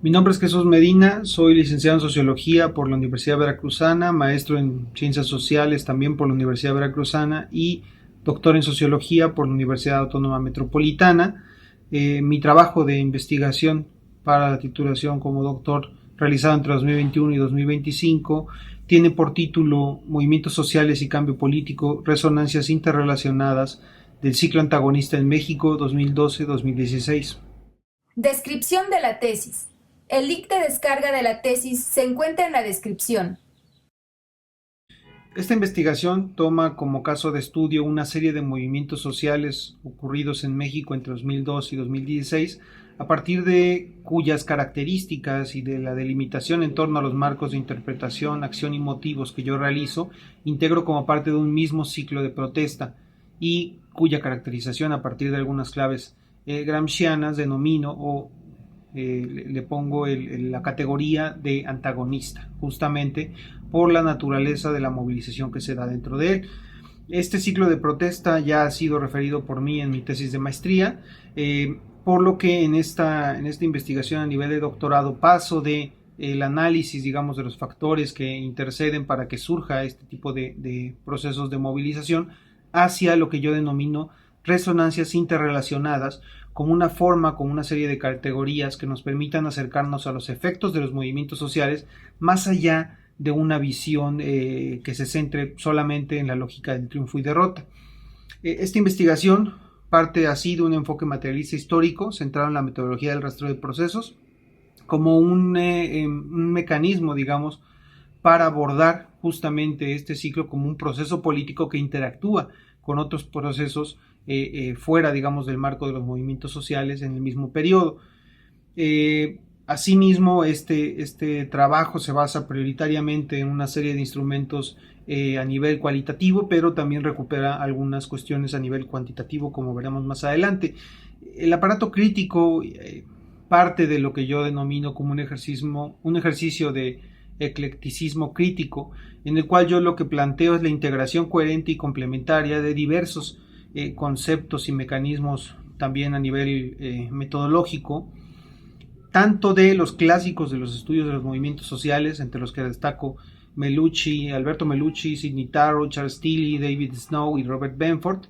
Mi nombre es Jesús Medina, soy licenciado en Sociología por la Universidad Veracruzana, maestro en Ciencias Sociales también por la Universidad Veracruzana y doctor en Sociología por la Universidad Autónoma Metropolitana. Mi trabajo de investigación para la titulación como doctor realizado entre 2021 y 2025 tiene por título Movimientos sociales y cambio político, resonancias interrelacionadas del ciclo antagonista en México 2012-2016. Descripción de la tesis. El link de descarga de la tesis se encuentra en la descripción. Esta investigación toma como caso de estudio una serie de movimientos sociales ocurridos en México entre 2002 y 2016, a partir de cuyas características y de la delimitación en torno a los marcos de interpretación, acción y motivos que yo realizo, integro como parte de un mismo ciclo de protesta y cuya caracterización a partir de algunas claves gramscianas denomino o le pongo la categoría de antagonista, justamente por la naturaleza de la movilización que se da dentro de él. Este ciclo de protesta ya ha sido referido por mí en mi tesis de maestría, por lo que en esta investigación a nivel de doctorado paso de el análisis, digamos, de los factores que interceden para que surja este tipo de procesos de movilización hacia lo que yo denomino resonancias interrelacionadas, como una forma, como una serie de categorías que nos permitan acercarnos a los efectos de los movimientos sociales más allá de una visión que se centre solamente en la lógica del triunfo y derrota. Esta investigación parte así de un enfoque materialista histórico centrado en la metodología del rastreo de procesos como un mecanismo, digamos, para abordar justamente este ciclo como un proceso político que interactúa con otros procesos fuera, digamos, del marco de los movimientos sociales en el mismo periodo. Asimismo, este trabajo se basa prioritariamente en una serie de instrumentos a nivel cualitativo, pero también recupera algunas cuestiones a nivel cuantitativo, como veremos más adelante. El aparato crítico parte de lo que yo denomino como un ejercicio de eclecticismo crítico, en el cual yo lo que planteo es la integración coherente y complementaria de diversos conceptos y mecanismos también a nivel metodológico, tanto de los clásicos de los estudios de los movimientos sociales, entre los que destaco Alberto Melucci, Sidney Taro, Charles Tilly, David Snow y Robert Benford,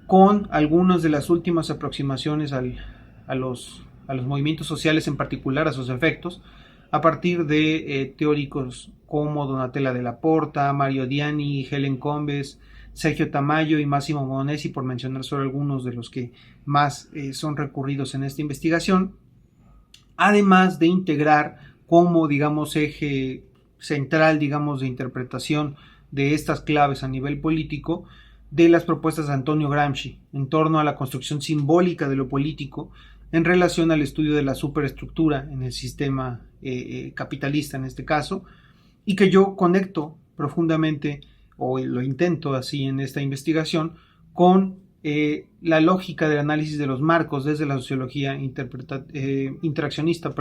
con algunas de las últimas aproximaciones a los movimientos sociales, en particular a sus efectos, a partir de teóricos como Donatella Della Porta, Mario Diani, Helen Combes, Sergio Tamayo y Massimo Moronesi, por mencionar solo algunos de los que más son recurridos en esta investigación, además de integrar como, digamos, eje central, digamos, de interpretación de estas claves a nivel político, de las propuestas de Antonio Gramsci en torno a la construcción simbólica de lo político en relación al estudio de la superestructura en el sistema capitalista en este caso, y que yo conecto profundamente, o lo intento así en esta investigación, con la lógica del análisis de los marcos desde la sociología interaccionista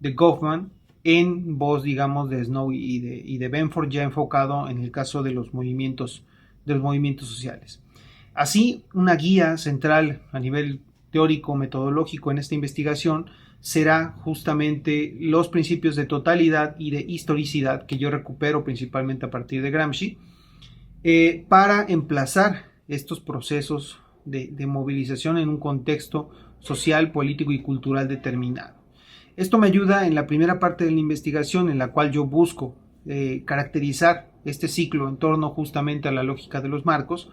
de Goffman, en voz, digamos, de Snow y de Benford, ya enfocado en el caso de los movimientos sociales. Así, una guía central a nivel teórico metodológico en esta investigación será justamente los principios de totalidad y de historicidad que yo recupero principalmente a partir de Gramsci, para emplazar estos procesos de movilización en un contexto social, político y cultural determinado. Esto me ayuda en la primera parte de la investigación, en la cual yo busco caracterizar este ciclo en torno justamente a la lógica de los marcos,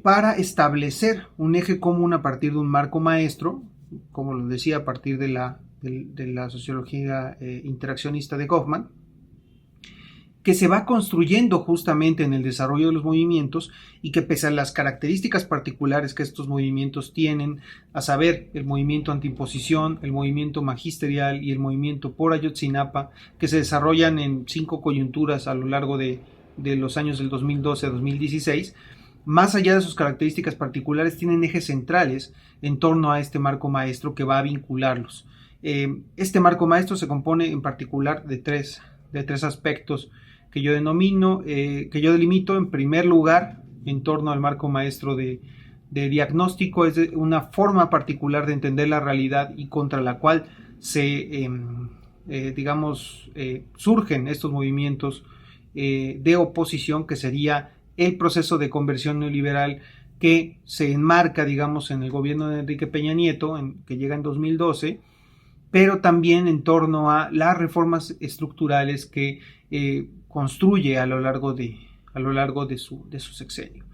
para establecer un eje común a partir de un marco maestro, como lo decía, a partir de la sociología interaccionista de Goffman, que se va construyendo justamente en el desarrollo de los movimientos y que, pese a las características particulares que estos movimientos tienen, a saber, el movimiento antiimposición, el movimiento magisterial y el movimiento por Ayotzinapa, que se desarrollan en 5 coyunturas a lo largo de los años del 2012 a 2016, más allá de sus características particulares, tienen ejes centrales en torno a este marco maestro que va a vincularlos. Este marco maestro se compone en particular de tres aspectos que yo delimito. En primer lugar, en torno al marco maestro de diagnóstico, es una forma particular de entender la realidad y contra la cual surgen estos movimientos de oposición, que sería el proceso de conversión neoliberal que se enmarca, digamos, en el gobierno de Enrique Peña Nieto, que llega en 2012, pero también en torno a las reformas estructurales que construye a lo largo de su sexenio.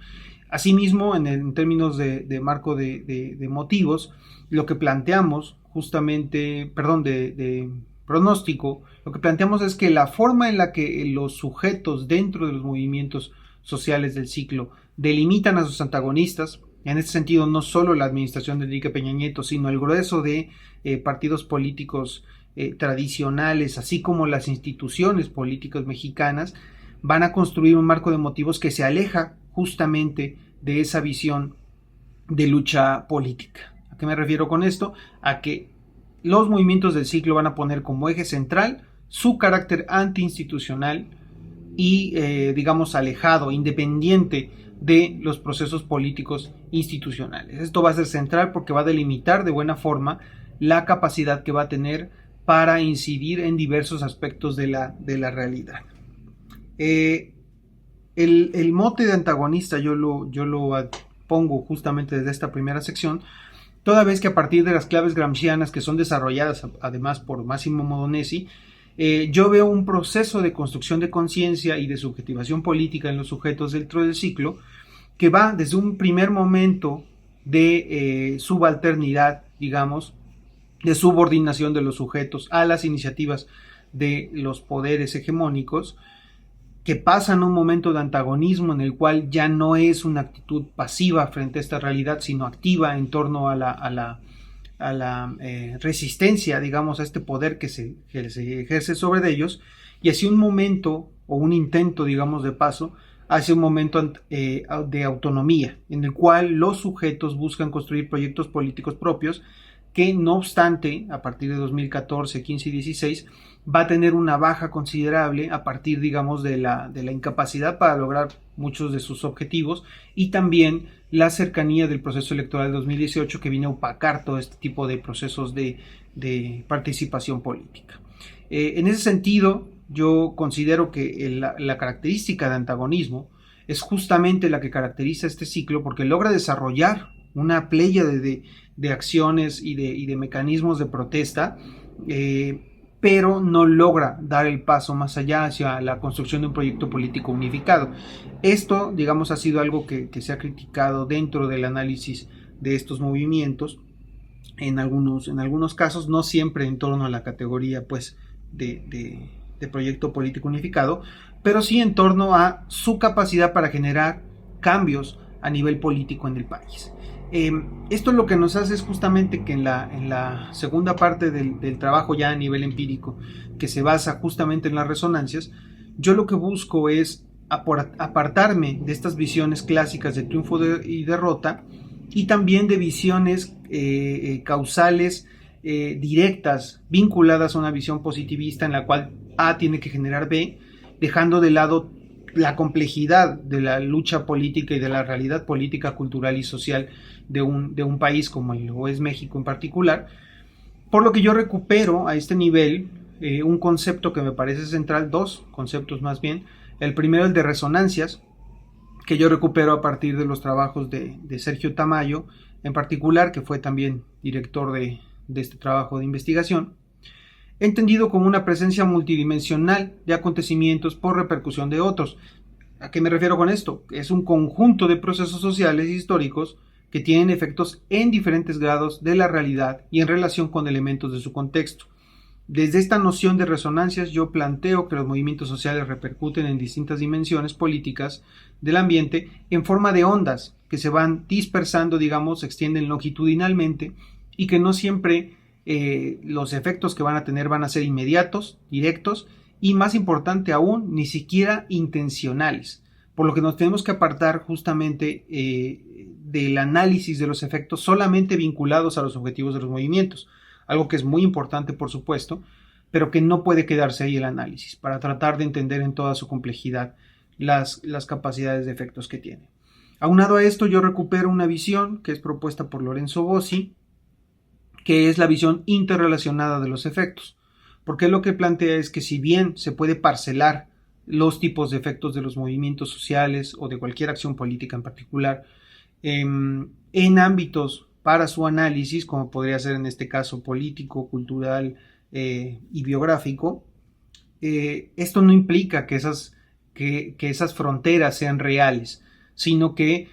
Asimismo, en términos de marco de motivos, lo que planteamos justamente, de pronóstico, lo que planteamos es que la forma en la que los sujetos dentro de los movimientos sociales del ciclo delimitan a sus antagonistas, en este sentido no solo la administración de Enrique Peña Nieto, sino el grueso de partidos políticos tradicionales, así como las instituciones políticas mexicanas, van a construir un marco de motivos que se aleja justamente de esa visión de lucha política. ¿A qué me refiero con esto? A que los movimientos del ciclo van a poner como eje central su carácter antiinstitucional y, alejado, independiente de los procesos políticos institucionales. Esto va a ser central porque va a delimitar de buena forma la capacidad que va a tener para incidir en diversos aspectos de la realidad. El mote de antagonista yo lo pongo justamente desde esta primera sección, toda vez que a partir de las claves gramscianas, que son desarrolladas además por Massimo Modonesi, yo veo un proceso de construcción de conciencia y de subjetivación política en los sujetos dentro del ciclo, que va desde un primer momento de subalternidad, digamos, de subordinación de los sujetos a las iniciativas de los poderes hegemónicos, que pasan a un momento de antagonismo en el cual ya no es una actitud pasiva frente a esta realidad, sino activa en torno a la resistencia, digamos, a este poder que se ejerce sobre ellos, y así un momento o un intento, digamos, de paso hacia un momento de autonomía, en el cual los sujetos buscan construir proyectos políticos propios que, no obstante, a partir de 2014, 15 y 16, va a tener una baja considerable a partir, digamos, de la incapacidad para lograr muchos de sus objetivos, y también la cercanía del proceso electoral de 2018, que viene a opacar todo este tipo de procesos de participación política. En ese sentido, yo considero que la característica de antagonismo es justamente la que caracteriza este ciclo, porque logra desarrollar una pléyade de acciones y de mecanismos de protesta, pero no logra dar el paso más allá hacia la construcción de un proyecto político unificado. Esto, digamos, ha sido algo que se ha criticado dentro del análisis de estos movimientos, en algunos casos, no siempre en torno a la categoría, pues, de proyecto político unificado, pero sí en torno a su capacidad para generar cambios a nivel político en el país. Esto lo que nos hace es justamente que en la segunda parte del trabajo, ya a nivel empírico, que se basa justamente en las resonancias, yo lo que busco es apartarme de estas visiones clásicas de triunfo y derrota, y también de visiones causales directas, vinculadas a una visión positivista en la cual A tiene que generar B, dejando de lado la complejidad de la lucha política y de la realidad política, cultural y social de un país como lo es México en particular, por lo que yo recupero a este nivel un concepto que me parece central, dos conceptos más bien. El primero, el de resonancias, que yo recupero a partir de los trabajos de Sergio Tamayo, en particular, que fue también director de este trabajo de investigación, entendido como una presencia multidimensional de acontecimientos por repercusión de otros. ¿A qué me refiero con esto? Es un conjunto de procesos sociales e históricos que tienen efectos en diferentes grados de la realidad y en relación con elementos de su contexto. Desde esta noción de resonancias, yo planteo que los movimientos sociales repercuten en distintas dimensiones políticas del ambiente en forma de ondas que se van dispersando, digamos, se extienden longitudinalmente, y que no siempre los efectos que van a tener van a ser inmediatos, directos, y más importante aún, ni siquiera intencionales, por lo que nos tenemos que apartar justamente del análisis de los efectos solamente vinculados a los objetivos de los movimientos, algo que es muy importante, por supuesto, pero que no puede quedarse ahí el análisis, para tratar de entender en toda su complejidad las capacidades de efectos que tiene. Aunado a esto, yo recupero una visión que es propuesta por Lorenzo Bossi, que es la visión interrelacionada de los efectos. Porque lo que plantea es que si bien se puede parcelar los tipos de efectos de los movimientos sociales o de cualquier acción política en particular en ámbitos para su análisis, como podría ser en este caso político, cultural y biográfico, esto no implica que esas fronteras sean reales, sino que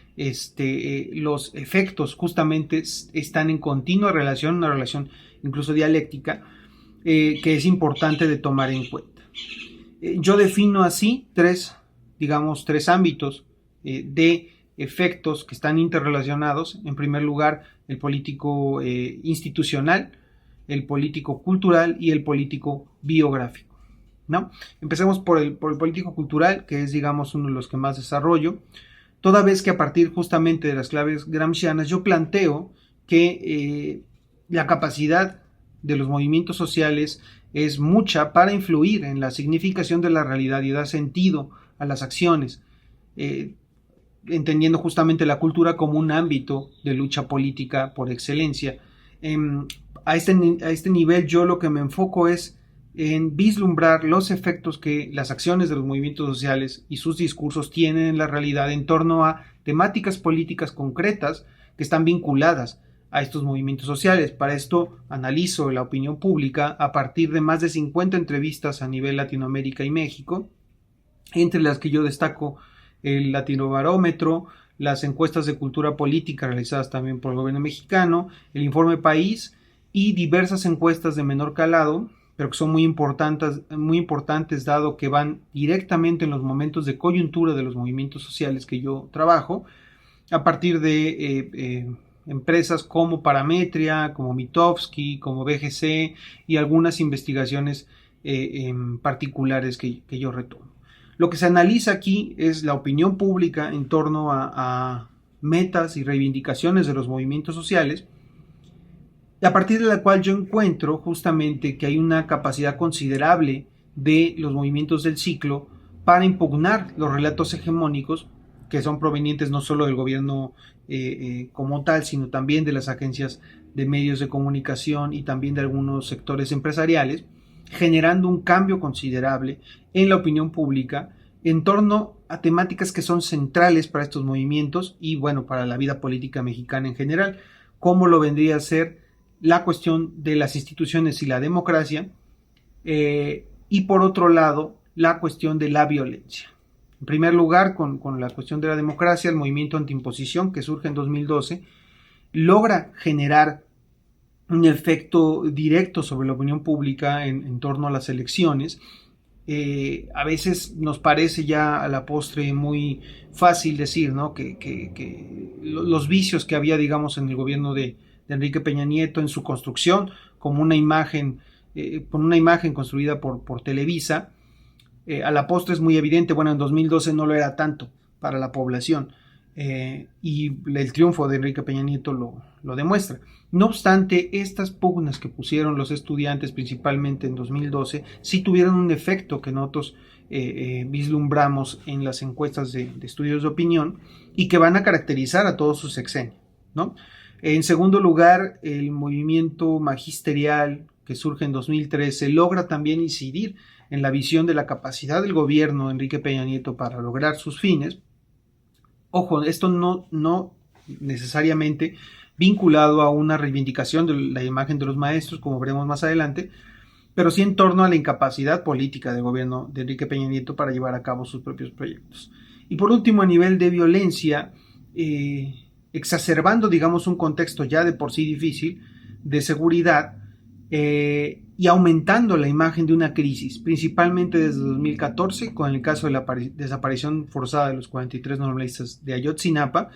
los efectos justamente están en continua relación, una relación incluso dialéctica, que es importante de tomar en cuenta. Yo defino así tres ámbitos de efectos que están interrelacionados. En primer lugar, el político institucional, el político cultural y el político biográfico, ¿no? Empecemos por el político cultural, que es, digamos, uno de los que más desarrollo, toda vez que a partir justamente de las claves gramscianas yo planteo que la capacidad de los movimientos sociales es mucha para influir en la significación de la realidad y dar sentido a las acciones, entendiendo justamente la cultura como un ámbito de lucha política por excelencia. A este nivel yo lo que me enfoco es en vislumbrar los efectos que las acciones de los movimientos sociales y sus discursos tienen en la realidad en torno a temáticas políticas concretas que están vinculadas a estos movimientos sociales. Para esto analizo la opinión pública a partir de más de 50 entrevistas a nivel Latinoamérica y México, entre las que yo destaco el Latinobarómetro, las encuestas de cultura política realizadas también por el gobierno mexicano, el Informe País y diversas encuestas de menor calado, pero que son muy importantes dado que van directamente en los momentos de coyuntura de los movimientos sociales que yo trabajo, a partir de empresas como Parametria, como Mitofsky, como BGC y algunas investigaciones particulares que yo retomo. Lo que se analiza aquí es la opinión pública en torno a metas y reivindicaciones de los movimientos sociales, a partir de la cual yo encuentro justamente que hay una capacidad considerable de los movimientos del ciclo para impugnar los relatos hegemónicos que son provenientes no solo del gobierno como tal, sino también de las agencias de medios de comunicación y también de algunos sectores empresariales, generando un cambio considerable en la opinión pública en torno a temáticas que son centrales para estos movimientos y, bueno, para la vida política mexicana en general, como lo vendría a ser la cuestión de las instituciones y la democracia, y por otro lado, la cuestión de la violencia. En primer lugar, con la cuestión de la democracia, el movimiento antiimposición, que surge en 2012, logra generar un efecto directo sobre la opinión pública en torno a las elecciones. A veces nos parece ya a la postre muy fácil decir, ¿no?, que los vicios que había, digamos, en el gobierno de Enrique Peña Nieto en su construcción, como una imagen, con una imagen construida por Televisa, a la postre es muy evidente. Bueno, en 2012 no lo era tanto para la población, y el triunfo de Enrique Peña Nieto lo demuestra. No obstante, estas pugnas que pusieron los estudiantes principalmente en 2012 sí tuvieron un efecto que nosotros vislumbramos en las encuestas de estudios de opinión y que van a caracterizar a todo su sexenio, ¿no? En segundo lugar, el movimiento magisterial que surge en 2013 logra también incidir en la visión de la capacidad del gobierno de Enrique Peña Nieto para lograr sus fines. Ojo, esto no necesariamente vinculado a una reivindicación de la imagen de los maestros, como veremos más adelante, pero sí en torno a la incapacidad política del gobierno de Enrique Peña Nieto para llevar a cabo sus propios proyectos. Y por último, a nivel de violencia, exacerbando, digamos, un contexto ya de por sí difícil de seguridad, y aumentando la imagen de una crisis, principalmente desde 2014, con el caso de la desaparición forzada de los 43 normalistas de Ayotzinapa,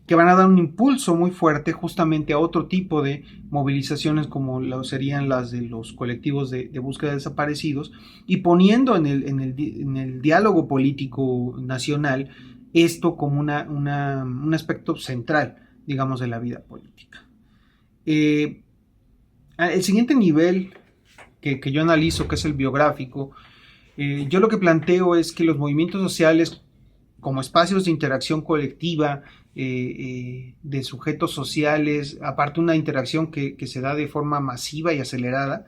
que van a dar un impulso muy fuerte justamente a otro tipo de movilizaciones como lo serían las de los colectivos de búsqueda de desaparecidos, y poniendo en el diálogo político nacional esto como un aspecto central, digamos, de la vida política. El siguiente nivel que yo analizo, que es el biográfico, yo lo que planteo es que los movimientos sociales como espacios de interacción colectiva, de sujetos sociales, aparte una interacción que se da de forma masiva y acelerada,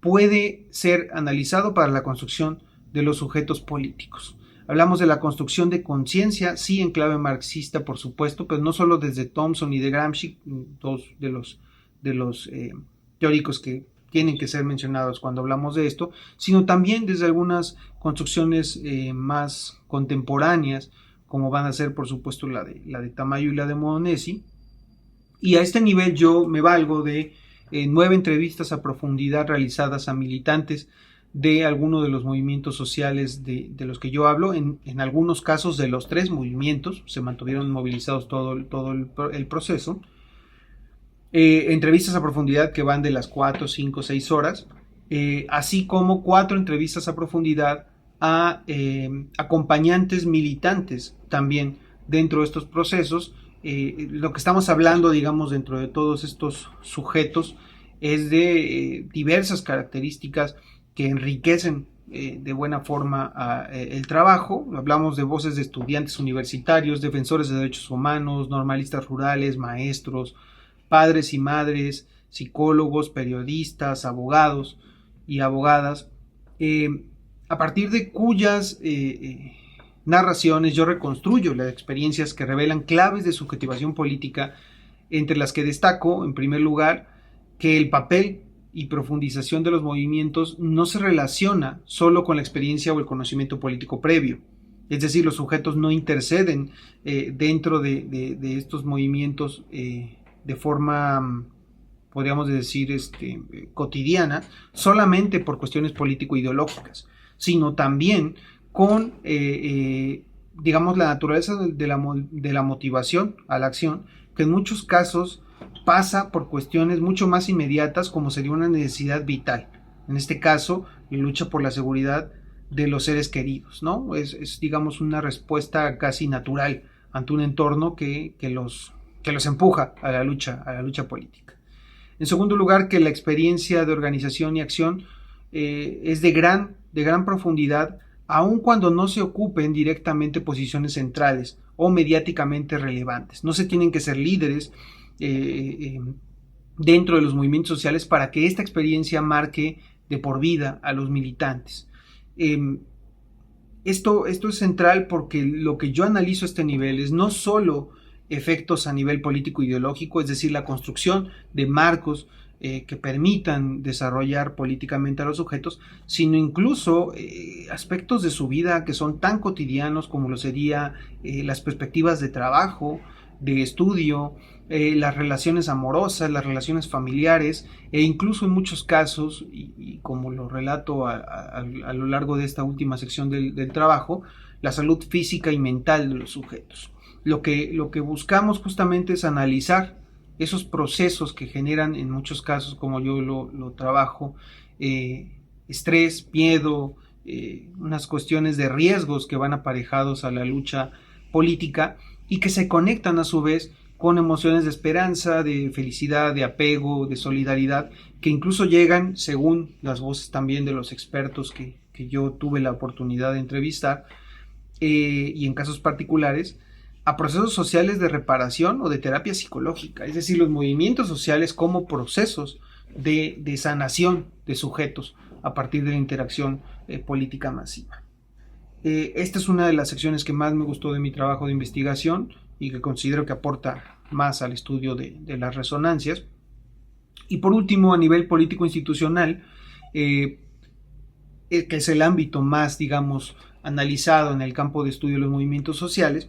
puede ser analizado para la construcción de los sujetos políticos. Hablamos de la construcción de conciencia, sí en clave marxista, por supuesto, pero no solo desde Thompson y de Gramsci, dos de los teóricos que tienen que ser mencionados cuando hablamos de esto, sino también desde algunas construcciones más contemporáneas, como van a ser, por supuesto, la de Tamayo y la de Moronesi. Y a este nivel yo me valgo de 9 entrevistas a profundidad realizadas a militantes de algunos de los movimientos sociales de los que yo hablo, en algunos casos de los 3 movimientos, se mantuvieron movilizados todo el proceso, entrevistas a profundidad que van de las 4, 5, 6 horas, así como 4 entrevistas a profundidad a acompañantes militantes también dentro de estos procesos. Lo que estamos hablando, digamos, dentro de todos estos sujetos es de diversas características que enriquecen de buena forma el trabajo. Hablamos de voces de estudiantes universitarios, defensores de derechos humanos, normalistas rurales, maestros, padres y madres, psicólogos, periodistas, abogados y abogadas, a partir de cuyas narraciones yo reconstruyo las experiencias que revelan claves de subjetivación política, entre las que destaco, en primer lugar, que el papel y profundización de los movimientos no se relaciona solo con la experiencia o el conocimiento político previo. Es decir, los sujetos no interceden dentro de estos movimientos de forma, podríamos decir, cotidiana, solamente por cuestiones político-ideológicas, sino también con, digamos, la naturaleza de la motivación a la acción, que en muchos casos pasa por cuestiones mucho más inmediatas, como sería una necesidad vital. En este caso, la lucha por la seguridad de los seres queridos, ¿no? Es digamos, una respuesta casi natural ante un entorno que los empuja a la lucha política. En segundo lugar, que la experiencia de organización y acción es de gran profundidad, aun cuando no se ocupen directamente posiciones centrales o mediáticamente relevantes. No se tienen que ser líderes dentro de los movimientos sociales para que esta experiencia marque de por vida a los militantes. Esto es central porque lo que yo analizo a este nivel es no solo efectos a nivel político-ideológico, es decir, la construcción de marcos que permitan desarrollar políticamente a los sujetos, sino incluso aspectos de su vida que son tan cotidianos como lo sería las perspectivas de trabajo, de estudio, las relaciones amorosas, las relaciones familiares, e incluso en muchos casos, y como lo relato a lo largo de esta última sección del trabajo, la salud física y mental de los sujetos. Lo que buscamos justamente es analizar esos procesos que generan en muchos casos, como yo lo trabajo, estrés, miedo, unas cuestiones de riesgos que van aparejados a la lucha política y que se conectan a su vez con emociones de esperanza, de felicidad, de apego, de solidaridad, que incluso llegan, según las voces también de los expertos que yo tuve la oportunidad de entrevistar, y en casos particulares, a procesos sociales de reparación o de terapia psicológica, es decir, los movimientos sociales como procesos de sanación de sujetos a partir de la interacción política masiva. Esta es una de las secciones que más me gustó de mi trabajo de investigación y que considero que aporta más al estudio de las resonancias. Y por último, a nivel político institucional, que es el ámbito más, digamos, analizado en el campo de estudio de los movimientos sociales,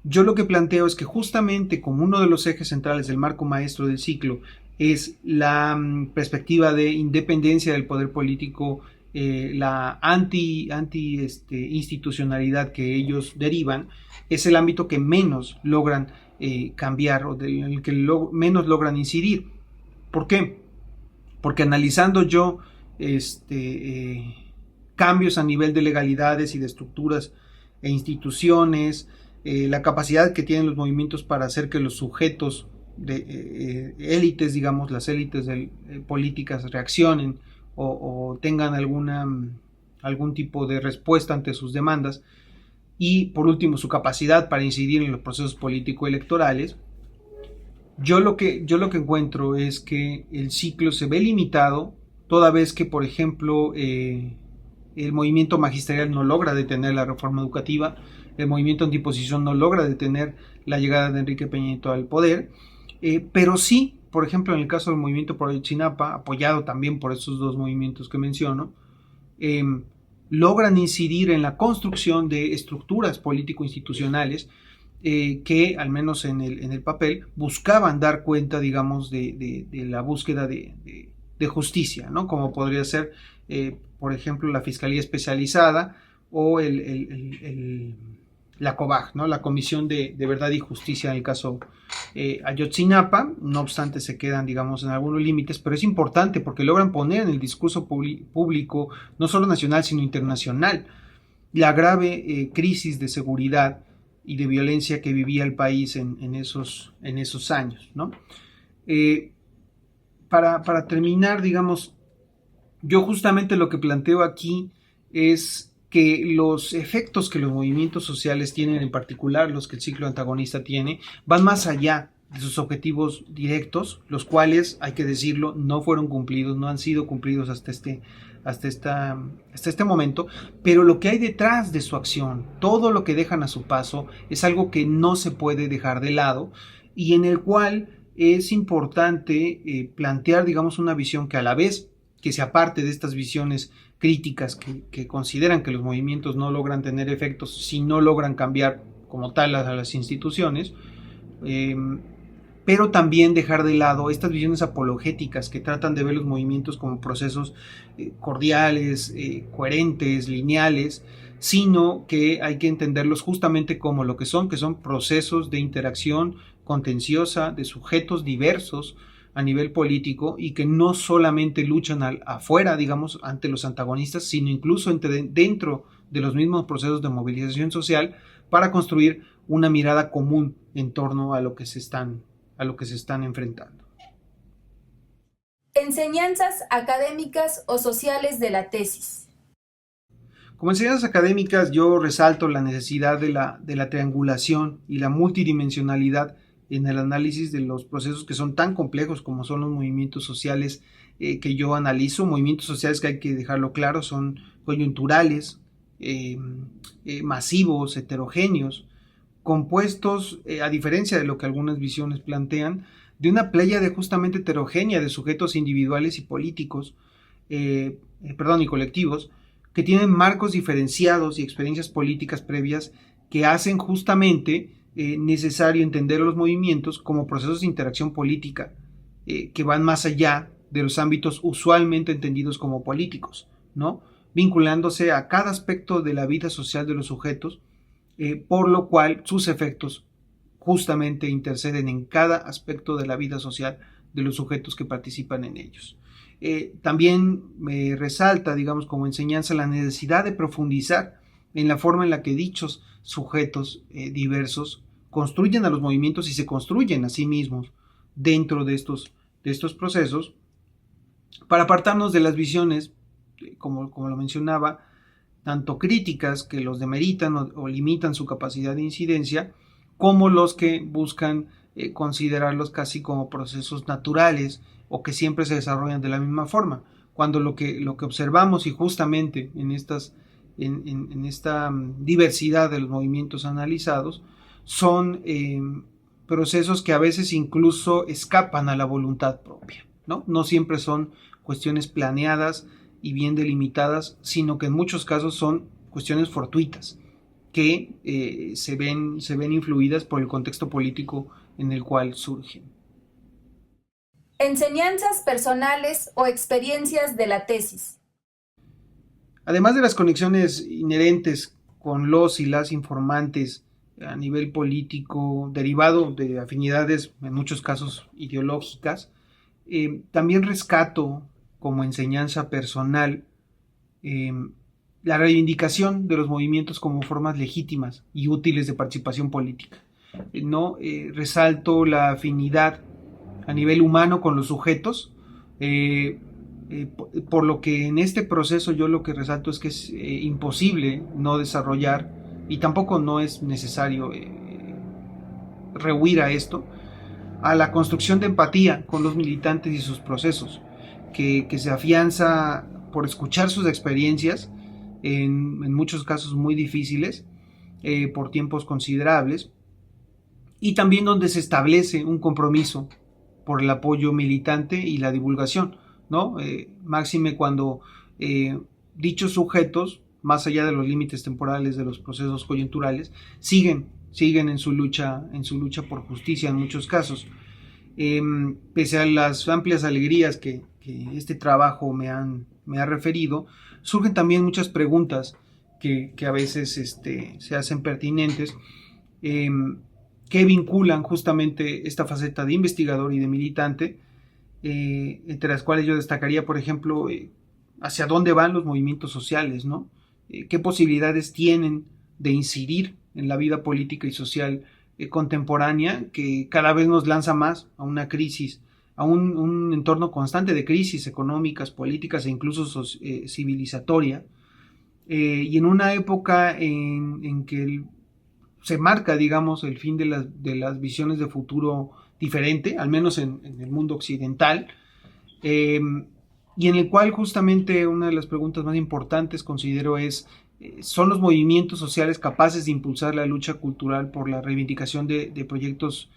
yo lo que planteo es que justamente como uno de los ejes centrales del marco maestro del ciclo es la perspectiva de independencia del poder político, la institucionalidad que ellos derivan, es el ámbito que menos logran cambiar o en el que menos logran incidir. ¿Por qué? Porque analizando yo cambios a nivel de legalidades y de estructuras e instituciones, la capacidad que tienen los movimientos para hacer que los sujetos de élites, digamos, las élites políticas reaccionen o tengan algún tipo de respuesta ante sus demandas, y por último su capacidad para incidir en los procesos político-electorales, yo lo que encuentro es que el ciclo se ve limitado toda vez que, por ejemplo, el movimiento magisterial no logra detener la reforma educativa, el movimiento antiposición no logra detener la llegada de Enrique Peña Nieto al poder, pero sí, por ejemplo, en el caso del movimiento por Ayotzinapa, apoyado también por estos dos movimientos que menciono, logran incidir en la construcción de estructuras político-institucionales que, al menos en el papel, buscaban dar cuenta, digamos, de la búsqueda de justicia, ¿no? Como podría ser, por ejemplo, la Fiscalía Especializada o la COVAG, ¿no? La Comisión de Verdad y Justicia en el caso Ayotzinapa. No obstante, se quedan, digamos, en algunos límites, pero es importante porque logran poner en el discurso público, no solo nacional, sino internacional, la grave crisis de seguridad y de violencia que vivía el país en esos años, ¿no? Para terminar, digamos, yo justamente lo que planteo aquí es que los efectos que los movimientos sociales tienen, en particular los que el ciclo antagonista tiene, van más allá de sus objetivos directos, los cuales, hay que decirlo, no fueron cumplidos, no han sido cumplidos hasta este momento, pero lo que hay detrás de su acción, todo lo que dejan a su paso, es algo que no se puede dejar de lado y en el cual es importante plantear, digamos, una visión que, a la vez que se aparte de estas visiones críticas que consideran que los movimientos no logran tener efectos si no logran cambiar como tal a las instituciones, pero también dejar de lado estas visiones apologéticas que tratan de ver los movimientos como procesos cordiales, coherentes, lineales, sino que hay que entenderlos justamente como lo que son procesos de interacción contenciosa de sujetos diversos a nivel político y que no solamente luchan afuera, digamos, ante los antagonistas, sino incluso dentro de los mismos procesos de movilización social para construir una mirada común en torno a lo que se están enfrentando. Enseñanzas académicas o sociales de la tesis. Como enseñanzas académicas, yo resalto la necesidad de la triangulación y la multidimensionalidad en el análisis de los procesos que son tan complejos como son los movimientos sociales que yo analizo. Movimientos sociales que, hay que dejarlo claro, son coyunturales, masivos, heterogéneos, compuestos, a diferencia de lo que algunas visiones plantean, de una pléyade justamente heterogénea de sujetos individuales y políticos, y colectivos, que tienen marcos diferenciados y experiencias políticas previas que hacen justamente necesario entender los movimientos como procesos de interacción política que van más allá de los ámbitos usualmente entendidos como políticos, ¿no? Vinculándose a cada aspecto de la vida social de los sujetos, por lo cual sus efectos justamente interceden en cada aspecto de la vida social de los sujetos que participan en ellos. También me resalta, digamos, como enseñanza la necesidad de profundizar en la forma en la que dichos sujetos diversos construyen a los movimientos y se construyen a sí mismos dentro de estos procesos, para apartarnos de las visiones, como lo mencionaba, tanto críticas que los demeritan o limitan su capacidad de incidencia, como los que buscan considerarlos casi como procesos naturales o que siempre se desarrollan de la misma forma, cuando lo que observamos, y justamente en esta diversidad de los movimientos analizados, son procesos que a veces incluso escapan a la voluntad propia, ¿no? No siempre son cuestiones planeadas y bien delimitadas, sino que en muchos casos son cuestiones fortuitas que se ven influidas por el contexto político en el cual surgen. Enseñanzas personales o experiencias de la tesis. Además de las conexiones inherentes con los y las informantes a nivel político, derivado de afinidades, en muchos casos ideológicas, también rescato como enseñanza personal la reivindicación de los movimientos como formas legítimas y útiles de participación política. Resalto la afinidad a nivel humano con los sujetos, por lo que en este proceso yo lo que resalto es que es imposible no desarrollar y tampoco no es necesario rehuir a esto, a la construcción de empatía con los militantes y sus procesos, que se afianza por escuchar sus experiencias, en muchos casos muy difíciles, por tiempos considerables, y también donde se establece un compromiso por el apoyo militante y la divulgación, ¿no? Máxime cuando dichos sujetos, más allá de los límites temporales de los procesos coyunturales, siguen en su lucha por justicia en muchos casos. Pese a las amplias alegrías que este trabajo me ha referido, surgen también muchas preguntas que a veces se hacen pertinentes, que vinculan justamente esta faceta de investigador y de militante, entre las cuales yo destacaría, por ejemplo, hacia dónde van los movimientos sociales, ¿no? ¿Qué posibilidades tienen de incidir en la vida política y social contemporánea, que cada vez nos lanza más a una crisis, a un entorno constante de crisis económicas, políticas e incluso civilizatoria, y en una época en que se marca, digamos, el fin de las visiones de futuro diferente, al menos en el mundo occidental, y en el cual justamente una de las preguntas más importantes considero es: ¿son los movimientos sociales capaces de impulsar la lucha cultural por la reivindicación de proyectos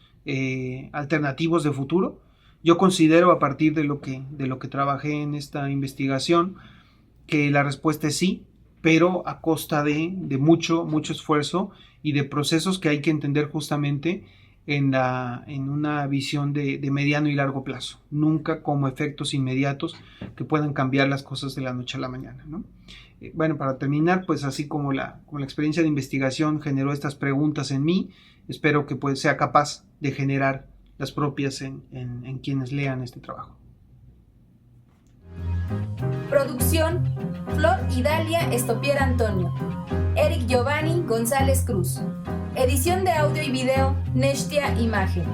alternativos de futuro? Yo considero, a partir de lo que trabajé en esta investigación, que la respuesta es sí, pero a costa de mucho esfuerzo y de procesos que hay que entender justamente en una visión de mediano y largo plazo, nunca como efectos inmediatos que puedan cambiar las cosas de la noche a la mañana, ¿no? Bueno, para terminar, pues así como la experiencia de investigación generó estas preguntas en mí, espero que pues sea capaz de generar las propias en quienes lean este trabajo. Producción: Flor Idalia Estopier Antonio, Eric Giovanni González Cruz. Edición de audio y video: Neshtia Imagen.